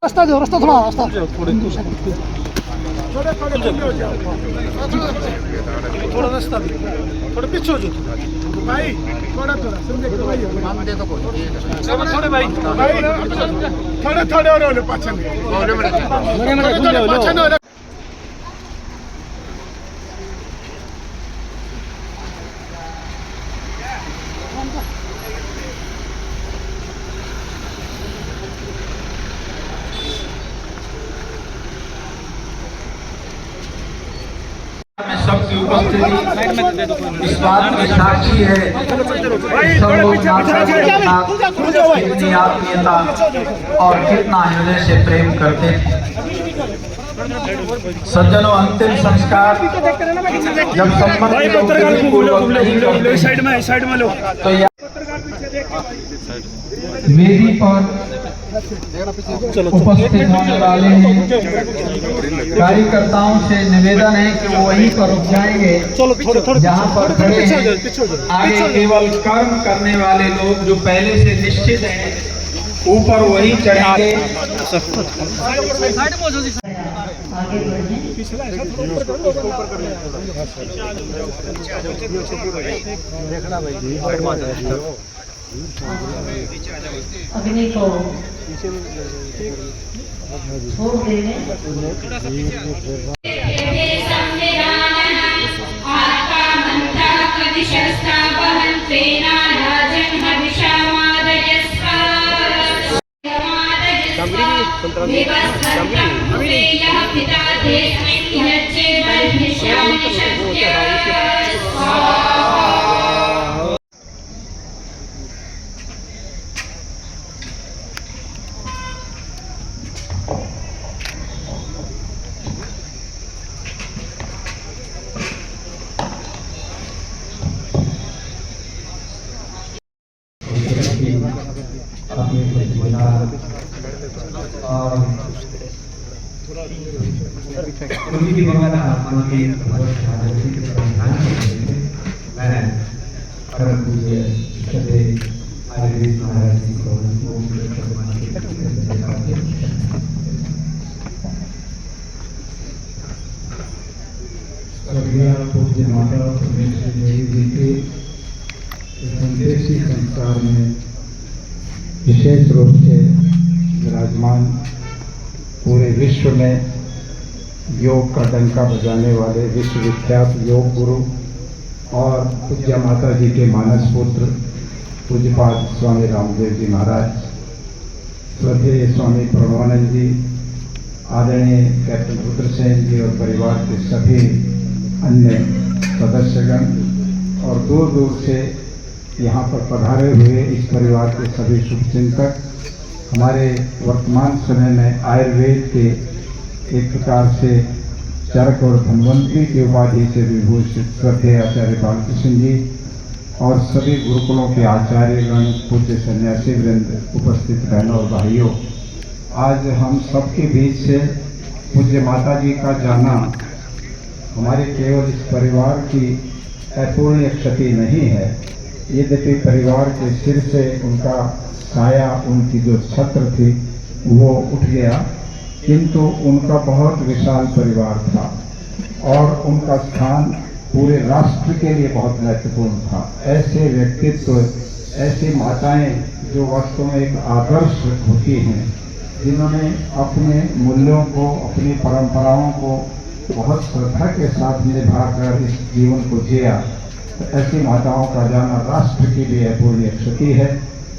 रास्ता दो, रास्ता थोड़ा रास्ता थोड़ा रास्ता थोड़ा पीछे हो जाओ भाई, थोड़ा थोड़ा समझे कि भाई हम दे दो थोड़े भाई थोड़े थोड़े और पाछे में सबकी उपस्थिति इस बात की साक्षी है सब लोग कितनी आत्मीयता और कितना हृदय से प्रेम करते थे। सज्जनों, अंतिम संस्कार जब तो वेदी पर उपस्थित होने वाले कार्यकर्ताओं से निवेदन है कि वो वहीं पर रुक जाएंगे जहां पर खड़े हैं। आगे केवल कर्म करने वाले लोग जो पहले से निश्चित हैं ऊपर वही चढ़ेंगे। अग्नि को छोड़ देने पूज्य माता जी के संदेशी संस्कार में विशेष रूप से विराजमान पूरे विश्व में योग का डंका बजाने वाले विश्वविख्यात योग गुरु और पूज्य माता जी के मानस पुत्र पूज्यपाद स्वामी रामदेव जी महाराज, श्रद्धेय स्वामी प्रणवानंद जी, आदरणीय कैप्टन रुद्रसेन जी और परिवार के सभी अन्य सदस्यगण और दूर दूर से यहाँ पर पधारे हुए इस परिवार के सभी शुभचिंतक, हमारे वर्तमान समय में आयुर्वेद के एक प्रकार से चरक और धन्वंतरी की उपाधि से विभूषित श्रद्धेय आचार्य बालकृष्ण जी और सभी गुरुकुलों के आचार्यगण, पूज्य सन्यासी वृंद, उपस्थित बहनों और भाइयों, आज हम सबके बीच से पूज्य माता जी का जाना हमारे केवल इस परिवार की अपूर्णीय क्षति नहीं है। यद्यपि परिवार के सिर से उनका साया, उनकी जो छत्र थी वो उठ गया, किंतु उनका बहुत विशाल परिवार था और उनका स्थान पूरे राष्ट्र के लिए बहुत महत्वपूर्ण था। ऐसे व्यक्तित्व, ऐसी माताएं जो वास्तव में एक आदर्श होती हैं, जिन्होंने अपने मूल्यों को, अपनी परंपराओं को बहुत श्रद्धा के साथ निभाकर इस जीवन को जिया, तो ऐसी माताओं का जाना राष्ट्र के लिए अपूर्णीय क्षति है।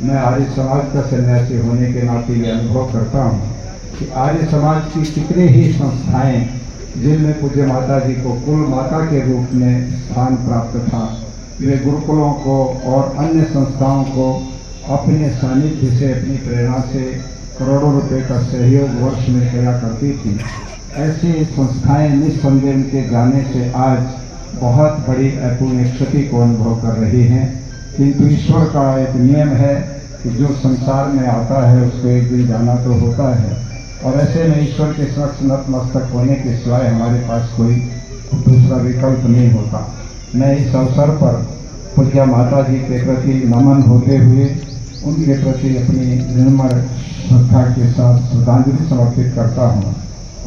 मैं आर्य समाज का सन्यासी होने के नाते ये अनुभव करता हूँ कि आर्य समाज की कितनी ही संस्थाएं जिनमें पूज्य माता जी को कुल माता के रूप में स्थान प्राप्त था, वे गुरुकुलों को और अन्य संस्थाओं को अपने सानिध्य से, अपनी प्रेरणा से करोड़ों रुपए का सहयोग वर्ष में किया करती थी। ऐसी संस्थाएं निस्संदेह उनके जाने से आज बहुत बड़ी अपूर्णीय क्षति को अनुभव कर रही हैं, किंतु ईश्वर का एक नियम है कि जो संसार में आता है उसको एक दिन जाना तो होता है, और ऐसे में ईश्वर के समक्ष नतमस्तक होने के सिवाय हमारे पास कोई दूसरा विकल्प नहीं होता। मैं इस अवसर पर पूज्य माता जी के प्रति नमन होते हुए उनके प्रति अपनी निर्मल श्रद्धा के साथ श्रद्धांजलि समर्पित करता हूँ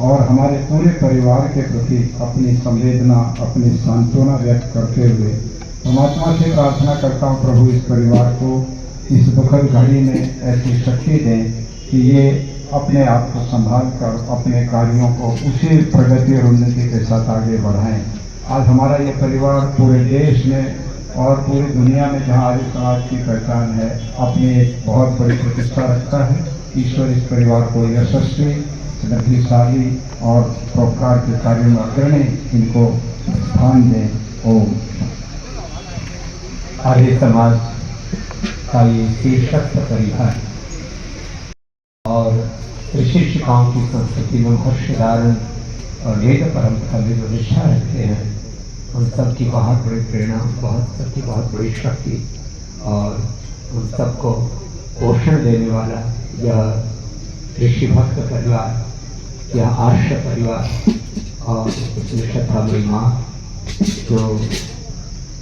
और हमारे पूरे परिवार के प्रति अपनी संवेदना, अपनी सांत्वना व्यक्त करते हुए परमात्मा से प्रार्थना करता हूँ, प्रभु इस परिवार को इस दुखद घड़ी में ऐसी शक्ति दें कि ये अपने आप को संभाल कर अपने कार्यों को उसी प्रगति और उन्नति के साथ आगे बढ़ाएं। आज हमारा ये परिवार पूरे देश में और पूरी दुनिया में जहाँ आर्य समाज की पहचान है, अपनी एक बहुत बड़ी प्रतिष्ठा रखता है। ईश्वर इस परिवार को यशस्वी, समृद्धिशाली और परोपकार के कार्यों में अग्रणी इनको स्थान दें। ओम। आर्य समाज का ये शीर्षक परिवार और शिक्षिकाओं की संस्कृति में महर्षि धारण और वेद परंपरा में जो निष्ठा रखते हैं, उन सब की बहुत बड़ी प्रेरणा, सबकी बहुत बड़ी शक्ति और उन सबको पोषण देने वाला यह ऋषि भक्त परिवार या आर्ष परिवार और उसमें श्रद्धामयी माँ जो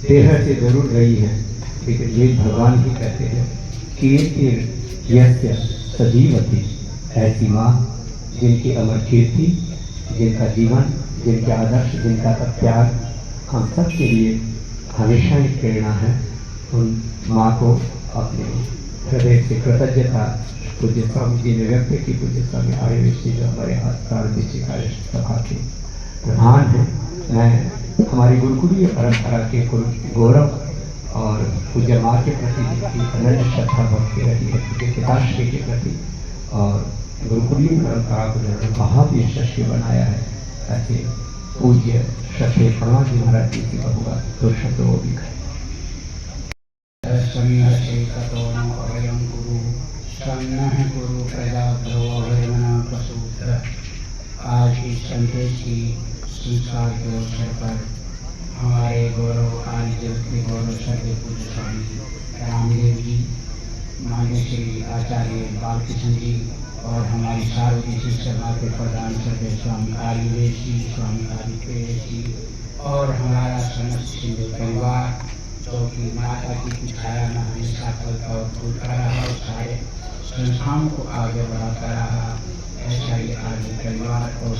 देह से जरूर रही है, लेकिन ये भगवान ही कहते हैं कीर्ति यस्य सजीवति, ऐसी माँ जिनकी अमर कीर्ति, जिनका जीवन, जिनके आदर्श, जिनका त्याग हम सब के लिए हमेशा एक प्रेरणा है। उन माँ को अपने हृदय से कृतज्ञता पूज्य स्वामी जी ने व्यक्त की। पूज्य स्वामी आर्यवेशी जो हमारे आस्थान कार्य सभा के प्रधान हैं, मैं हमारी गुरुकुलीय परंपरा के गौरव और पूज्य माँ के प्रति जिनकी अनन्य श्रद्धा भक्ति रही है, पूज्य पिताश्री के प्रति और गुरुकुलीय परंपरा को जिन्होंने बहुत यशस्वी बनाया है, ऐसे पूज्य श्री प्रणा जी महाराज जी की बहुगा दो शब्द वो भी कहें। आज इस संदेश की संस्कार के अवसर पर हमारे गौरव आदि जगत के गौरव सर्वे पूज्य स्वामी रामदेव जी, मान्य श्री आचार्य बालकृष्ण जी और हमारी सार्वजनिक सभा के प्रधान सर्वे स्वामी आर्यवेश जी, स्वामी आदित्य जी और हमारा समस्त हिंदू परिवार जो कि माता की छाया में हमेशा फलता और फूलता रहा और सारे संस्थाओं को आगे बढ़ाता रहा, ऐसा ही आदि परिवार और